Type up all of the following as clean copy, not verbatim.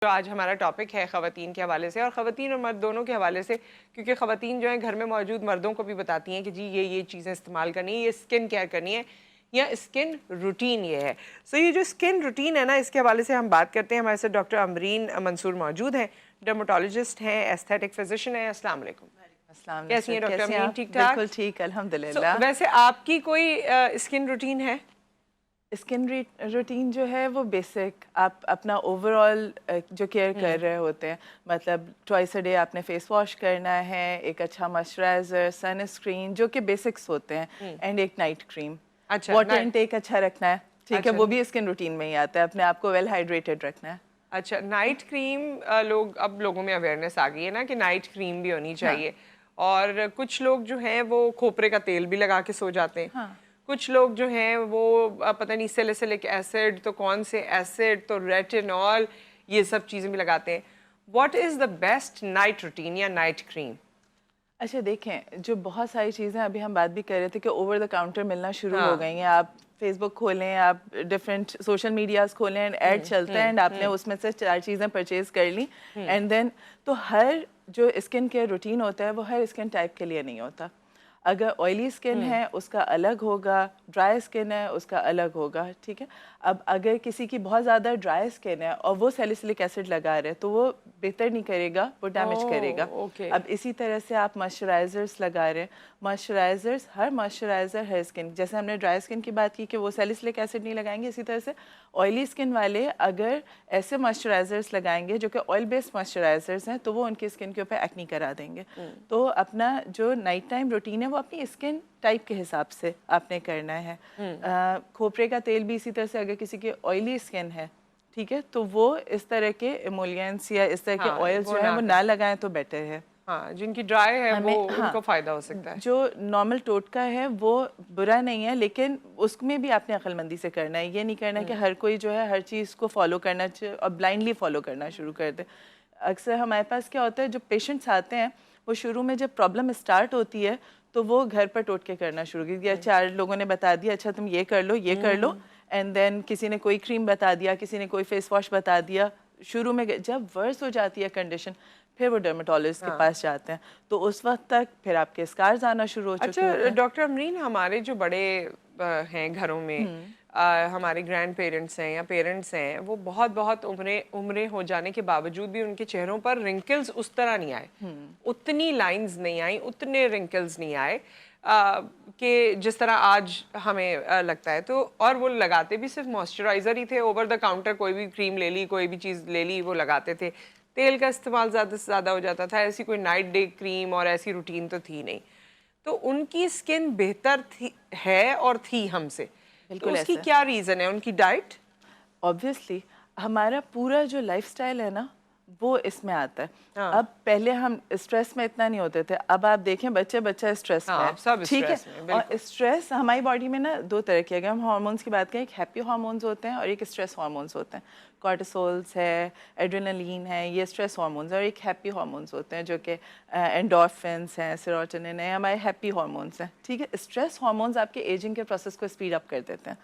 जो आज हमारा टॉपिक है ख़वातीन के हवाले से और ख़वातीन और मर्द दोनों के हवाले से, क्योंकि ख़वातीन जो हैं घर में मौजूद मर्दों को भी बताती हैं कि जी ये चीज़ें इस्तेमाल करनी है, ये स्किन केयर करनी है या स्किन रूटीन ये है। सो ये जो स्किन रूटीन है ना, इसके हवाले से हम बात करते हैं। हमारे साथ डॉक्टर अमरीन मंसूर मौजूद हैं, डर्मेटोलॉजिस्ट हैं, एस्थेटिक फिजिशियन हैं। अस्सलाम वालेकुम। कैसी हैं डॉक्टर अमरीन? ठीक ठाक? बिल्कुल ठीक, अल्हम्दुलिल्लाह। वैसे आपकी कोई स्किन रूटीन है? स्किन रूटीन जो है वो बेसिक, आप अपना ओवरऑल जो केयर कर रहे होते हैं, मतलब ट्वाइस अ डे आपने फेस वॉश करना है, एक अच्छा मॉइस्चराइजर, सनस्क्रीन जो कि बेसिक्स होते हैं, एंड एक नाइट क्रीम। अच्छा, वाटर इनटेक अच्छा रखना है, ठीक है, अच्छा। वो भी स्किन रूटीन में ही आता है, अपने आप को वेल हाइड्रेटेड रखना है। अच्छा, नाइट क्रीम अब लोगों में अवेयरनेस आ गई है ना कि नाइट क्रीम भी होनी चाहिए। और कुछ लोग जो हैं वो खोपरे का तेल भी लगा के सो जाते हैं। कुछ लोग जो हैं वो पता नहीं सैलिसिलिक एसिड, तो कौन से एसिड, तो रेटिनॉल, ये सब चीज़ें भी लगाते हैं। What is the best night routine या नाइट क्रीम? अच्छा देखें, जो बहुत सारी चीज़ें अभी हम बात भी कर रहे थे कि ओवर द काउंटर मिलना शुरू हो हाँ। गई हैं। आप फेसबुक खोलें, आप डिफरेंट सोशल मीडियाज़ खोलें, एंड ऐड चलता है, एंड आपने उसमें से 4 चीज़ें परचेज़ कर ली, एंड देन तो हर जो स्किन केयर रूटीन होता है वो हर स्किन टाइप के लिए नहीं होता। अगर ऑयली स्किन है उसका अलग होगा, ड्राई स्किन है उसका अलग होगा, ठीक है। अब अगर किसी की बहुत ज़्यादा ड्राई स्किन है और वो सैलिसिलिक एसिड लगा रहे हैं तो वो बेहतर नहीं करेगा, वो डैमेज करेगा। अब इसी तरह से आप मॉइस्चराइजर्स लगा रहे हैं, मॉइस्चराइजर्स, हर मॉइस्चराइजर हर स्किन, जैसे हमने ड्राई स्किन की बात की कि वो सैलिसिलिक एसिड नहीं लगाएंगे, इसी तरह से ऑयली स्किन वाले अगर ऐसे मॉइस्चराइजर्स लगाएंगे जो कि ऑयल बेस्ड मॉइस्चराइजर्स हैं तो वो उनकी स्किन के ऊपर एक्नी करा देंगे। तो अपना जो नाइट टाइम रूटीन है वो अपनी स्किन टाइप के हिसाब से आपने करना है। खोपरे का तेल भी इसी तरह से, अगर किसी की ऑयली स्किन है, ठीक है, तो वो इस तरह के इमोलियंस या इस तरह के ऑयल्स जो है वो ना लगाएं तो बेटर है। हाँ, जिनकी ड्राई है वो उनको फ़ायदा हो सकता है। जो नॉर्मल टोटका है वो बुरा नहीं है, लेकिन उसमें भी आपने अक्लमंदी से करना है। ये नहीं करना कि हर कोई जो है हर चीज़ को फॉलो करना चाहिए और ब्लाइंडली फॉलो करना शुरू कर दे। अक्सर हमारे पास क्या होता है, जो पेशेंट्स आते हैं वो शुरू में जब प्रॉब्लम स्टार्ट होती है तो वो घर पर टोटके करना शुरू कर दिया। 4 लोगों ने बता दिया, अच्छा तुम ये कर लो, ये कर लो, एंड देन किसी ने कोई क्रीम बता दिया, किसी ने कोई फेस वॉश बता दिया। शुरू में जब वर्स हो जाती है कंडीशन, फिर वो डर्मेटोलॉजिस्ट के पास जाते हैं, तो उस वक्त तक फिर आपके स्कार्स आना शुरू हो चुके होते हैं। डॉक्टर अमरीन, हमारे जो बड़े हैं घरों में, हमारे ग्रैंड पेरेंट्स हैं या पेरेंट्स हैं, वो बहुत उम्रें हो जाने के बावजूद भी उनके चेहरों पर रिंकल्स उस तरह नहीं आए, उतनी लाइंस नहीं आई, उतने रिंकल्स नहीं आए कि जिस तरह आज हमें लगता है। तो और वो लगाते भी सिर्फ मॉइस्चराइज़र ही थे, ओवर द काउंटर कोई भी क्रीम ले ली, कोई भी चीज़ ले ली, वो लगाते थे। तेल का इस्तेमाल ज़्यादा से ज़्यादा हो जाता था, ऐसी कोई नाइट डे क्रीम और ऐसी रूटीन तो थी नहीं। तो उनकी स्किन बेहतर थी है और थी हमसे, तो उसकी क्या रीज़न है? उनकी डाइट? ऑब्वियसली हमारा पूरा जो लाइफस्टाइल है ना वो इसमें आता है। अब पहले हम स्ट्रेस में इतना नहीं होते थे, अब आप देखें बच्चा स्ट्रेस में है, सब ठीक है। स्ट्रेस में, और स्ट्रेस हमारी बॉडी में ना 2 तरह के, अगर हम हार्मोन्स की बात करें, एक हैप्पी हार्मोन्स होते हैं और एक स्ट्रेस हार्मोन्स होते हैं। कॉर्टिसोल्स है, एड्रेनलिन है, ये स्ट्रेस हार्मोन्स, और एक हैप्पी हार्मोन्स होते हैं जो कि एंडोर्फिन्स हैं, सेरोटोनिन है, हमारे हैप्पी हार्मोन्स हैं, ठीक है। स्ट्रेस हार्मोन्स आपके एजिंग के प्रोसेस को स्पीड अप कर देते हैं,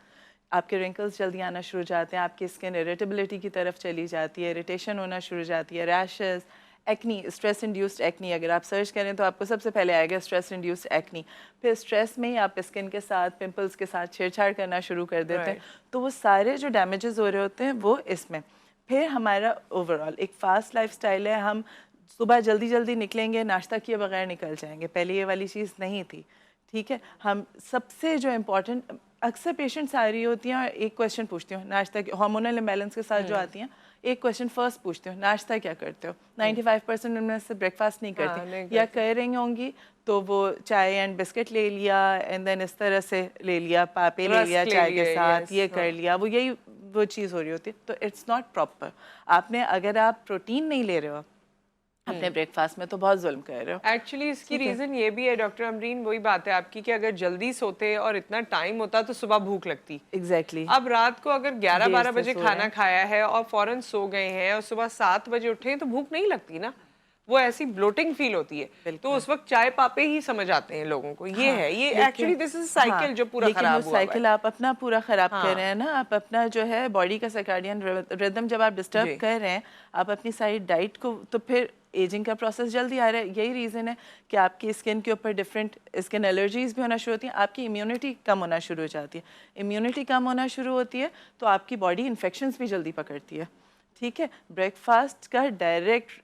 आपके रिंकल्स जल्दी आना शुरू हो जाते हैं, आपकी स्किन इरिटेबिलिटी की तरफ चली जाती है, इरिटेशन होना शुरू हो जाती है, rashes, acne, stress induced acne, अगर आप सर्च करें तो आपको सबसे पहले आएगा स्ट्रेस इंड्यूस्ड एक्नी। फिर स्ट्रेस में ही आप स्किन के साथ, पिंपल्स के साथ छेड़छाड़ करना शुरू कर देते हैं। तो वो सारे जो डैमेजेस हो रहे होते हैं वो इसमें। फिर हमारा ओवरऑल एक फास्ट लाइफस्टाइल है, हम सुबह जल्दी जल्दी निकलेंगे, नाश्ता किए बगैर निकल जाएंगे, पहले ये वाली चीज़ नहीं थी, ठीक है। हम सबसे जो इम्पोर्टेंट, अक्सर पेशेंट्स आ रही होती हैं और एक क्वेश्चन पूछती हूँ, नाश्ता, हार्मोनल इम्बैलेंस के साथ जो आती हैं, एक क्वेश्चन फर्स्ट पूछती हूँ, नाश्ता क्या करते हो? 95% उनमें से ब्रेकफास्ट नहीं करती, या कर रही होंगी तो वो चाय एंड बिस्किट ले लिया, एंड देन इस तरह से ले लिया, पापे ले लिया चाय के साथ, ये कर लिया, वो यही वो चीज़ हो रही होती है। तो इट्स नॉट प्रॉपर। आपने, अगर आप प्रोटीन नहीं ले रहे हो अपने ब्रेकफास्ट में, तो बहुत जुल्म कर रहे हो। एक्चुअली इसकी रीज़न ये भी है डॉक्टर अमरीन, वही बात है आपकी कि अगर जल्दी सोते और इतना टाइम होता तो सुबह भूख लगती। एग्जैक्टली अब रात को अगर 11-12 बजे खाना खाया है और फौरन सो गए हैं और सुबह 7 बजे उठे तो भूख नहीं लगती ना। वो ऐसी ब्लोटिंग फील होती है, तो उस वक्त चाय पापे ही समझ आते हैं लोगों को। ये है, ये एक्चुअली दिस इज साइकिल जो पूरा खराब हुआ है। साइकिल आप अपना पूरा खराब कर रहे हैं ना, आप अपना जो है बॉडी का सर्काडियन रिदम जब आप डिस्टर्ब कर रहे हैं, आप अपनी सारी डाइट को, तो फिर एजिंग का प्रोसेस जल्दी आ रहा है। यही रीज़न है कि आपकी स्किन के ऊपर डिफरेंट स्किन एलर्जीज भी होना शुरू होती हैं, आपकी इम्यूनिटी कम होना शुरू हो जाती है। इम्यूनिटी कम होना शुरू होती है तो आपकी बॉडी इन्फेक्शंस भी जल्दी पकड़ती है। ठीक है, ब्रेकफास्ट का डायरेक्ट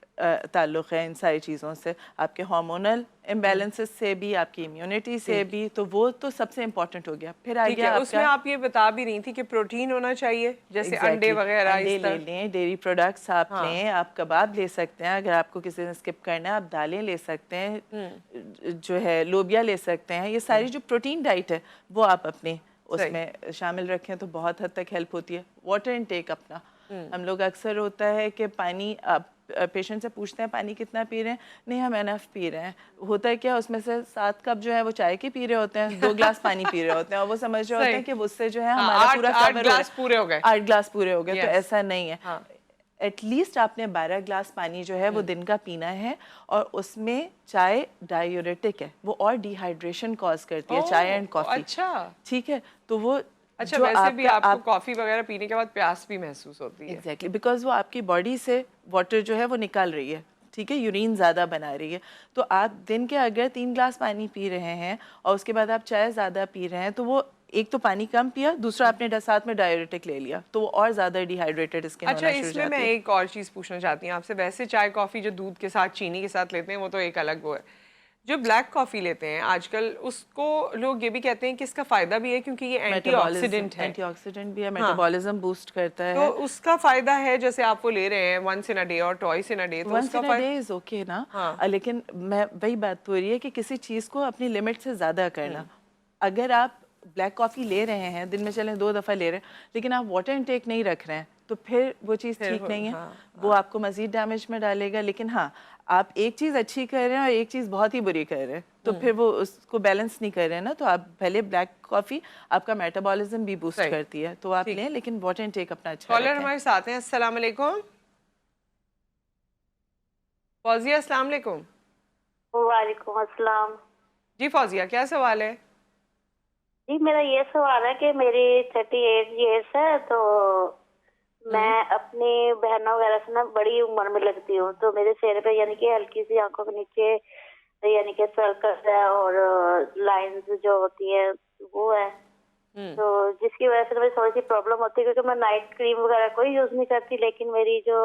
ताल्लुक़ है इन सारी चीज़ों से, आपके हार्मोनल इम्बैलेंसेस से भी, आपकी इम्यूनिटी से भी, तो वो तो सबसे इम्पोर्टेंट हो गया। फिर आ गया उसमें आप ये बता भी रही थी कि प्रोटीन होना चाहिए, जैसे अंडे वगैरह, अंडे ले लें, डेयरी प्रोडक्ट्स आप लें, आप कबाब ले सकते हैं, अगर आपको किसी ने स्किप करना है आप दालें ले सकते हैं, जो है लोबिया ले सकते हैं। ये सारी जो प्रोटीन डाइट है वो आप अपने उसमें शामिल रखें तो बहुत हद तक हेल्प होती है। वाटर इनटेक अपना, हम लोग अक्सर होता है कि पानी, आप पेशेंट से पूछते हैं पानी कितना पी रहे हैं, नहीं हम एनफ पी रहे हैं। होता है क्या, उसमें से 7 कप जो है वो चाय के पी रहे होते हैं, 2 ग्लास पानी पी रहे होते हैं और वो समझ रहे होते हैं कि उससे जो है हमारा पूरा 8 ग्लास पूरे हो गए, 8 ग्लास पूरे हो गए। तो ऐसा नहीं है, एटलीस्ट आपने 12 ग्लास पानी जो है वो दिन का पीना है। और उसमें चाय डायूरेटिक है, वो और डिहाइड्रेशन कॉज करती है, चाय एंड कॉफी। अच्छा, ठीक है, तो वो अच्छा, वैसे भी आपको कॉफी वगैरह पीने के बाद प्यास भी महसूस होती है। एग्जैक्टली, बिकॉज वो आपकी बॉडी से वाटर जो है वो निकाल रही है। ठीक है, यूरिन ज़्यादा बना रही है। तो आप दिन के अगर 3 ग्लास पानी पी रहे हैं और उसके बाद आप चाय ज़्यादा पी रहे हैं, तो वो एक तो पानी कम पिया, दूसरा आपने साथ में डायूरेटिक ले लिया, तो वो और ज़्यादा डिहाइड्रेटेड स्किन होना शुरू हो जाती है। इसमें मैं एक और चीज़ पूछना चाहती हूँ आपसे। वैसे चाय कॉफ़ी जो दूध के साथ चीनी के साथ लेते हैं वो तो एक अलग वो है, जो ब्लैक कॉफ़ी लेते हैं आजकल, उसको लोग ये भी कहते हैं कि इसका फ़ायदा भी है क्योंकि ये एंटीऑक्सीडेंट है। एंटीऑक्सीडेंट भी है, मेटाबॉलिज्म बूस्ट करता है। तो उसका फ़ायदा है, जैसे आप वो ले रहे हैं वंस इन अ डे और ट्वाइस इन अ डे, तो once in a day is okay ना। लेकिन मैं वही बात हो रही है कि किसी चीज़ को अपनी लिमिट से ज़्यादा करना। अगर आप ब्लैक कॉफ़ी ले रहे हैं, दिन में चलें 2 दफ़ा ले रहे हैं, लेकिन आप वाटर इनटेक नहीं रख रहे हैं, तो फिर वो चीज़ ठीक नहीं है। वो आपको मज़ीद डैमेज में डालेगा। लेकिन हाँ, आप एक चीज़ अच्छी कर रहे हैं और एक चीज़ बहुत ही बुरी कर रहे हैं, तो फिर वो उसको बैलेंस नहीं कर रहे हैं ना। तो आप पहले ब्लैक कॉफ़ी आपका मेटाबॉलिज्म भी बूस्ट करती है, तो आप लें, लेकिन वाटर इनटेक अपना अच्छा रखें। कॉलर हमारे साथ हैं। अस्सलाम वालेकुम फौजिया, अस्सलाम वालेकुम। वालेकुम अस्सलाम। जी फौजिया, क्या सवाल है? जी मेरा ये सवाल है कि मेरी 38 इयर्स है, तो मैं अपनी बहनों वगैरह से ना बड़ी उम्र में लगती हूँ, तो मेरे चेहरे पे यानी कि हल्की सी आंखों के नीचे यानी कि सर्कल है और लाइंस जो होती है वो है, तो जिसकी वजह से मुझे थोड़ी सी प्रॉब्लम होती है, क्योंकि मैं नाइट क्रीम वगैरह कोई यूज नहीं करती, लेकिन मेरी जो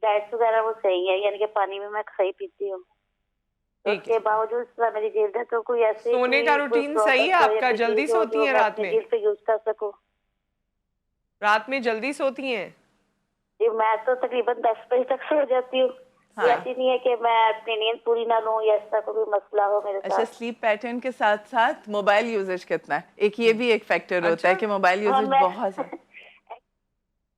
डाइट वगैरह वो सही है, यानी कि पानी में मैं सही पीती हूँ। उसके बावजूद मेरी जल्द है, तो कोई ऐसे सोने का रूटीन सही है आपका? जल्दी सोती हैं रात में? पे यूज कर सकूं। रात में जल्दी सोती हैं? जी मैं तो तकरीबन 10 बजे तक सो जाती हूँ। ऐसी नहीं है कि मैं अपनी नींद पूरी ना लूं या ऐसा कोई मसला हो मेरे साथ। अच्छा, स्लीप पैटर्न के साथ साथ मोबाइल यूजेज कितना है, एक ये भी एक फैक्टर होता है कि मोबाइल यूजेज बहुत है।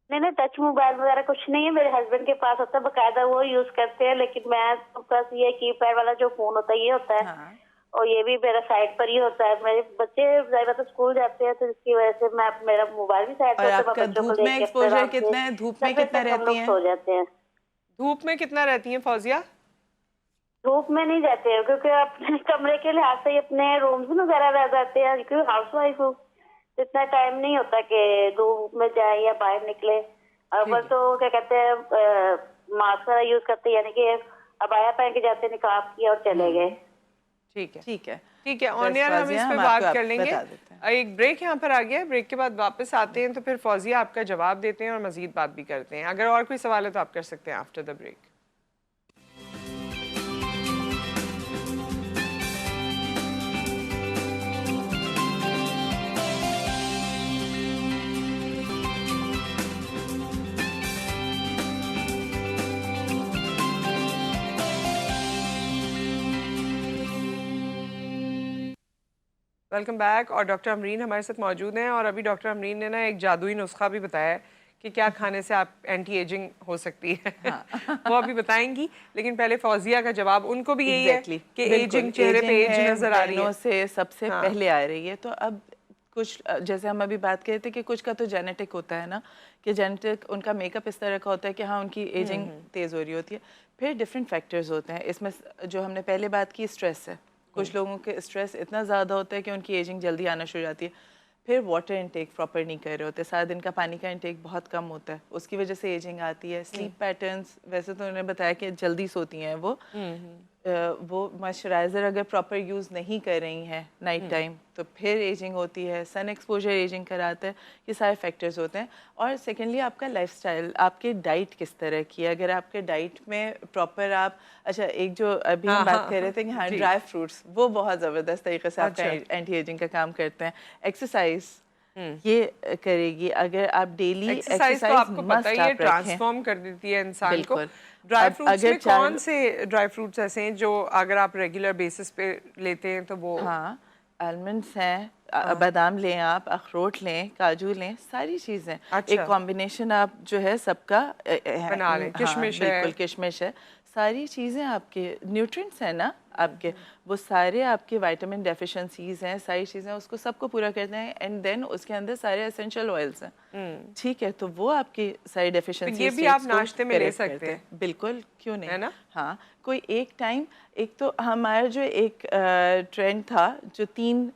नहीं, टच मोबाइल वगैरह कुछ नहीं है, मेरे हस्बैंड के पास होता है, बकायदा वो यूज करते हैं, लेकिन मैं तो बस ये कीपैड वाला जो फोन होता है ये होता है। और ये भी मेरा साइड पर ही होता है। मेरे बच्चे ज़्यादा तो स्कूल जाते हैं, तो इसकी वजह से मैं मेरा मोबाइल भी साइड पर होता है। धूप में एक्सपोजर कितना है? धूप में कितना रहती हैं? सो जाते हैं। धूप में कितना रहती हैं फौजिया? धूप में नहीं जाते हैं, क्योंकि अपने कमरे के लिहाज से अपने रूम्स वगैरह रह जाते हैं, क्योंकि हाउस वाइफ हूँ, इतना टाइम नहीं होता कि धूप में जाए या बाहर निकले। और तो क्या कहते हैं, मास्क वगैरह यूज करते, यानी कि अबाया पहन के जाते, निकाब किया और चले गए। ठीक है, ठीक है, ठीक है। ऑन एयर हम इस पे बात कर लेंगे। एक ब्रेक यहाँ पर आ गया है, ब्रेक के बाद वापस आते हैं, तो फिर फौजिया आपका जवाब देते हैं और मजीद बात भी करते हैं। अगर और कोई सवाल है तो आप कर सकते हैं after the break. Welcome back. और डॉक्टर अमरीन हमारे साथ मौजूद हैं, और अभी डॉक्टर अमरीन ने ना एक जादुई नुस्खा भी बताया है कि क्या खाने से आप एंटी एजिंग हो सकती है। वो अभी बताएंगी, लेकिन पहले फौजिया का जवाब उनको भी यही है कि एजिंग, चेहरे पे एज नजर आ रही है, से सबसे पहले आ रही है। तो अब कुछ जैसे हम अभी बात कर रहे थे कि कुछ का तो जेनेटिक होता है ना, कि जेनेटिक उनका मेकअप इस तरह का होता है कि हाँ उनकी एजिंग तेज़ हो रही होती है। फिर डिफरेंट फैक्टर्स होते हैं इसमें, जो हमने पहले बात की स्ट्रेस है, कुछ लोगों के स्ट्रेस इतना ज़्यादा होता है कि उनकी एजिंग जल्दी आना शुरू हो जाती है। फिर वाटर इनटेक प्रॉपर नहीं कर रहे होते, सारा दिन का पानी का इनटेक बहुत कम होता है, उसकी वजह से एजिंग आती है। स्लीप पैटर्न्स, वैसे तो उन्होंने बताया कि जल्दी सोती हैं वो मॉइस्चराइज़र अगर प्रॉपर यूज़ नहीं कर रही हैं नाइट टाइम तो फिर एजिंग होती है। सन एक्सपोजर एजिंग कराता है, ये सारे फैक्टर्स होते हैं। और सेकेंडली आपका लाइफस्टाइल, आपकी डाइट किस तरह की है। अगर आपके डाइट में प्रॉपर आप, अच्छा एक जो अभी हम बात कर रहे थे कि हाँ ड्राई फ्रूट्स, वो बहुत ज़बरदस्त तरीके से आपका एंटी एजिंग का काम करते हैं। एक्सरसाइज ये करेगी, अगर आप डेली एक्सरसाइज तो आपको पता ही है ट्रांसफॉर्म कर देती है इंसान को। ड्राई फ्रूट्स में कौन से ड्राई फ्रूट्स ऐसे हैं जो अगर आप रेगुलर बेसिस पे लेते हैं तो वो? हाँ, आलमंड्स हैं, बादाम लें आप, अखरोट लें, काजू लें, सारी चीज़ें एक कॉम्बिनेशन आप जो है सबका बना लें। किशमिश है, बिल्कुल किशमिश है, सारी चीज़ें आपके न्यूट्रिएंट्स हैं ना आपके, वो सारे आपके विटामिन डेफिशिएंसीज हैं, सारी चीज़ें उसको सबको पूरा करते हैं। एंड देन उसके अंदर सारे एसेंशियल ऑयल्स हैं, ठीक है, तो वो आपकी सारी डेफिशिएंसी ये भी आप नाश्ते में ले सकते हैं। बिल्कुल, क्यों नहीं, है ना? हाँ, कोई एक टाइम, एक तो हमारा जो एक ट्रेंड था जो 3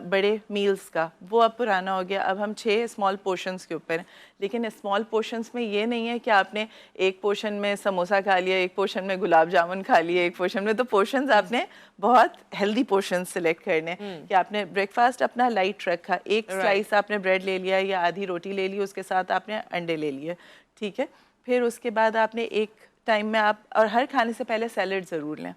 बड़े मील्स का, वो अब पुराना हो गया। अब हम 6 स्मॉल पोर्शंस के ऊपर हैं, लेकिन स्मॉल पोर्शंस में ये नहीं है कि आपने एक पोर्शन में समोसा खा लिया, एक पोर्शन में गुलाब जामुन खा लिए, एक पोर्शन में, तो पोर्शंस आपने बहुत हेल्दी पोर्शंस सिलेक्ट करने कि आपने ब्रेकफास्ट अपना लाइट रखा, एक स्लाइस आपने ब्रेड ले लिया या आधी रोटी ले ली, उसके साथ आपने अंडे ले लिए, ठीक है। फिर उसके बाद आपने एक टाइम में आप, और हर खाने से पहले सैलड ज़रूर लें,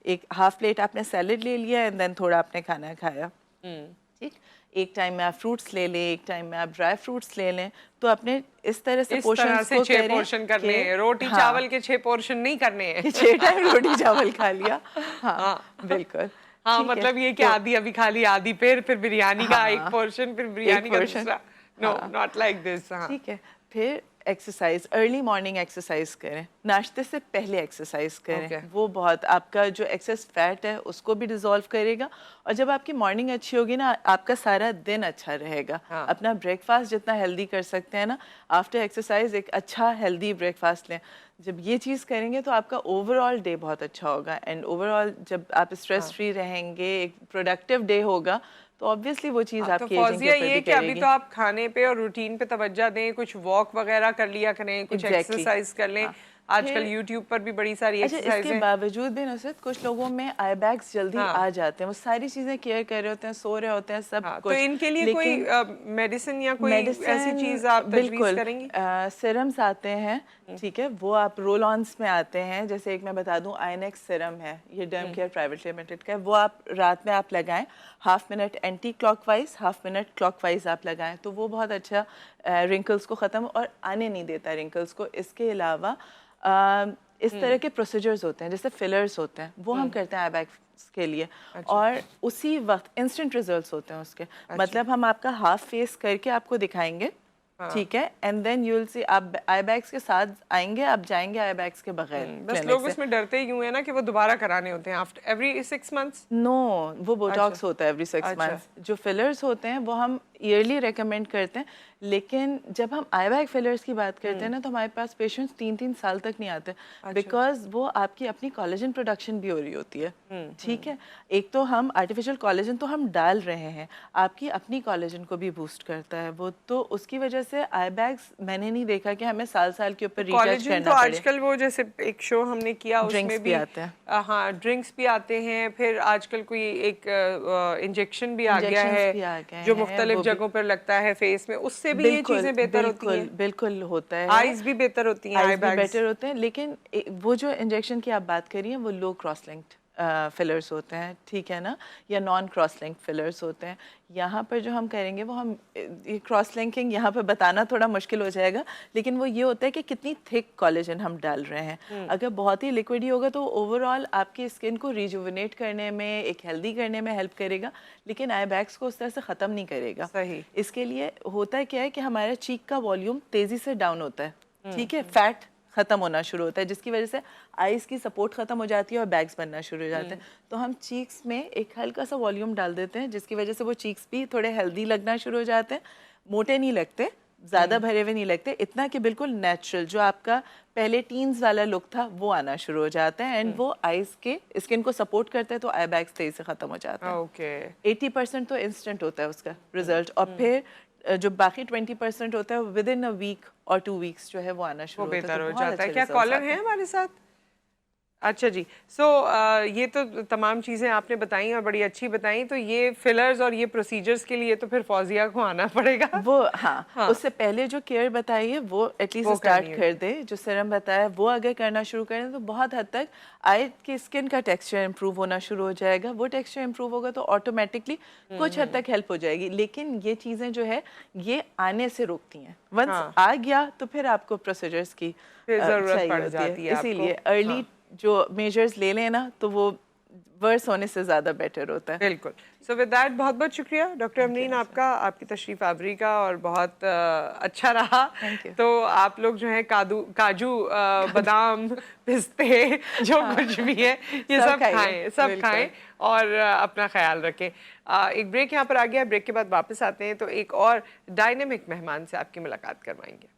एक हाफ प्लेट आपने सैलड ले लिया एंड देन थोड़ा आपने खाना खाया, ठीक। एक टाइम में आप फ्रूट्स ले लें, एक टाइम में आप ड्राई फ्रूट्स ले लें, तो आपने इस तरह से पोर्शन से 6 पोर्शन करने हैं। रोटी चावल के 6 पोर्शन नहीं करने हैं 6 टाइम रोटी चावल खा लिया, हाँ बिल्कुल, हाँ, मतलब ये कि आधी अभी खा ली, आधी फिर बिरयानी का एक पोर्शन, फिर बिरयानी का दूसरा, नो नॉट लाइक दिस, ठीक है। फिर एक्सरसाइज, अर्ली मॉर्निंग एक्सरसाइज करें, नाश्ते से पहले एक्सरसाइज करें, वो बहुत आपका जो एक्सेस फैट है उसको भी डिसॉल्व करेगा, और जब आपकी मॉर्निंग अच्छी होगी ना, आपका सारा दिन अच्छा रहेगा। अपना ब्रेकफास्ट जितना हेल्दी कर सकते हैं ना, आफ्टर एक्सरसाइज एक अच्छा हेल्दी ब्रेकफास्ट लें। जब ये चीज़ करेंगे तो आपका ओवरऑल डे बहुत अच्छा होगा, एंड ओवरऑल जब आप स्ट्रेस फ्री रहेंगे, एक प्रोडक्टिव डे होगा, तो ऑब्वियसली वो चीज़ आपकी तो फौजिया ये कि अभी तो आप खाने पे और रूटीन पे तवज्जो दें, कुछ वॉक वगैरह कर लिया करें, कुछ एक्सरसाइज कर लें। आजकल YouTube पर भी बड़ी सारी एक्सरसाइज हैं। इसके बावजूद भी नुसरत, कुछ लोगों में आई बैग्स जल्दी आ जाते हैं, वो सारी चीजें केयर कर रहे होते हैं, सो रहे होते हैं, सब कुछ। तो इनके लिए कोई मेडिसिन या कोई ऐसी चीज आप तजवीज़ करेंगी? सिरम्स आते हैं, ठीक है, वो आप रोल ऑन्स में आते हैं। जैसे एक मैं बता दूं, आइनेक्स सिरम है, ये डर्म केयर प्राइवेट लिमिटेड का है, वो आप रात में आप लगाएं, half minute anti clockwise, half minute clockwise आप लगाएं, तो वो बहुत अच्छा रिंकल्स को ख़त्म और आने नहीं देता रिंकल्स को। इसके अलावा इस तरह के प्रोसीजर्स होते हैं, जैसे फिलर्स होते हैं, वो हम करते हैं आई बैग्स के लिए, और उसी वक्त इंस्टेंट रिजल्ट्स होते हैं उसके। मतलब हम आपका हाफ फेस करके आपको दिखाएंगे, ठीक है, and then you will see, आप आई बैग्स के साथ आएंगे, आप जाएंगे आई बैग्स के बगैर। बस लोग उसमें डरते ही यूं है ना कि वो दोबारा कराने होते हैं आफ्टर एवरी 6 मंथ्स। नो, वो बोटॉक्स होता है एवरी 6 मंथ्स। जो फिलर्स होते हैं वो हम ईयरली रेकमेंड करते हैं, लेकिन जब हम आई बैग फिलर्स की बात करते हैं ना, तो हमारे पास पेशेंट्स 3-3 साल तक नहीं आते, बिकॉज वो आपकी अपनी कोलेजन प्रोडक्शन भी हो रही होती है, ठीक है। एक तो हम आर्टिफिशियल कोलेजन तो हम डाल रहे हैं, आपकी अपनी कोलेजन को भी बूस्ट करता है वो, तो उसकी वजह से आई बैग्स मैंने नहीं देखा कि हमें साल के ऊपर रिचार्ज करना तो पड़े। आजकल वो जैसे एक शो हमने किया उसमें भी आते हैं, हाँ ड्रिंक्स भी आते हैं, फिर आजकल कोई एक इंजेक्शन भी आ गया है जो मुख्तलिफ जगहों पर लगता है फेस में, उससे भी ये चीजें बेहतर होती हैं। बिल्कुल होता है, आईज भी बेहतर होती हैं, आई बैग्स बेटर होते हैं, लेकिन वो जो इंजेक्शन की आप बात करिए वो लो क्रॉस लिंक्ड फिलर्स होते हैं, ठीक है ना, या नॉन क्रॉस लिंक फिलर्स होते हैं। यहाँ पर जो हम करेंगे वो हम ये क्रॉस लिंकिंग यहाँ पर बताना थोड़ा मुश्किल हो जाएगा, लेकिन वो ये होता है कि कितनी थिक कोलेजन हम डाल रहे हैं। अगर बहुत ही लिक्विड ही होगा तो ओवरऑल आपकी स्किन को रिजुविनेट करने में, एक हेल्दी करने में हेल्प करेगा, लेकिन आई बैग्स को उस तरह से ख़त्म नहीं करेगा। सही। इसके लिए होता क्या है कि हमारा चीक का वॉल्यूम तेज़ी से डाउन होता है, ठीक है, फैट ख़त्म होना शुरू होता है, जिसकी वजह से आइज़ की सपोर्ट ख़त्म हो जाती है और बैग्स बनना शुरू हो जाते हैं। तो हम चीक्स में एक हल्का सा वॉल्यूम डाल देते हैं, जिसकी वजह से वो चीक्स भी थोड़े हेल्दी लगना शुरू हो जाते हैं, मोटे नहीं लगते, ज़्यादा भरे हुए नहीं लगते, इतना कि बिल्कुल नेचुरल जो आपका पहले टीन्स वाला लुक था वो आना शुरू हो जाता है। एंड वो आइज़ के स्किन को सपोर्ट करते हैं, तो आई बैग्स तेज़ी से ख़त्म हो जाता है। ओके 80% तो इंस्टेंट होता है उसका रिजल्ट, और फिर जो बाकी 20% होता है विद इन अ वीक और 2 वीक्स जो है वो आना शुरू वो होता है। बेहतर तो हो बहुत जाता है। अच्छे क्या results कॉलर आते है हैं। हमारे साथ? अच्छा जी। ये तो तमाम चीज़ें आपने बताई और बड़ी अच्छी बताई। तो ये फिलर्स और ये प्रोसीजर्स के लिए तो फिर फौजिया को आना पड़ेगा। वो हाँ, उससे पहले जो केयर बताई है वो एटलीस्ट वो स्टार्ट करनी है। कर दे। जो सीरम बताया वो अगर करना शुरू करें तो बहुत हद तक आई की स्किन का टेक्सचर इंप्रूव होना शुरू हो जाएगा। वो टेक्सचर इंप्रूव होगा तो ऑटोमेटिकली कुछ हद तक हेल्प हो जाएगी। लेकिन ये चीज़ें जो है ये आने से रोकती हैं। वंस आ गया तो फिर आपको प्रोसीजर्स की फिर ज़रूरत चाहिए पड़ होती जाती है है। आपको। इसीलिए अर्ली जो मेजर्स ले लेना तो वो वर्स होने से ज़्यादा बेटर होता है। बिल्कुल। सो विद दैट बहुत बहुत शुक्रिया डॉक्टर अमरीन आपका, आपकी तशरीफ़ आवरी का, और बहुत अच्छा रहा। Thank you. तो आप लोग जो है काजू बादाम पिस्ते जो कुछ भी है ये सब सब खाइए, खाएं, सब बिल्कुल। खाएं और अपना ख्याल रखें। एक ब्रेक यहाँ पर आ गया, ब्रेक के बाद वापस आते हैं तो एक और डायनेमिक मेहमान से आपकी मुलाकात करवाएंगे।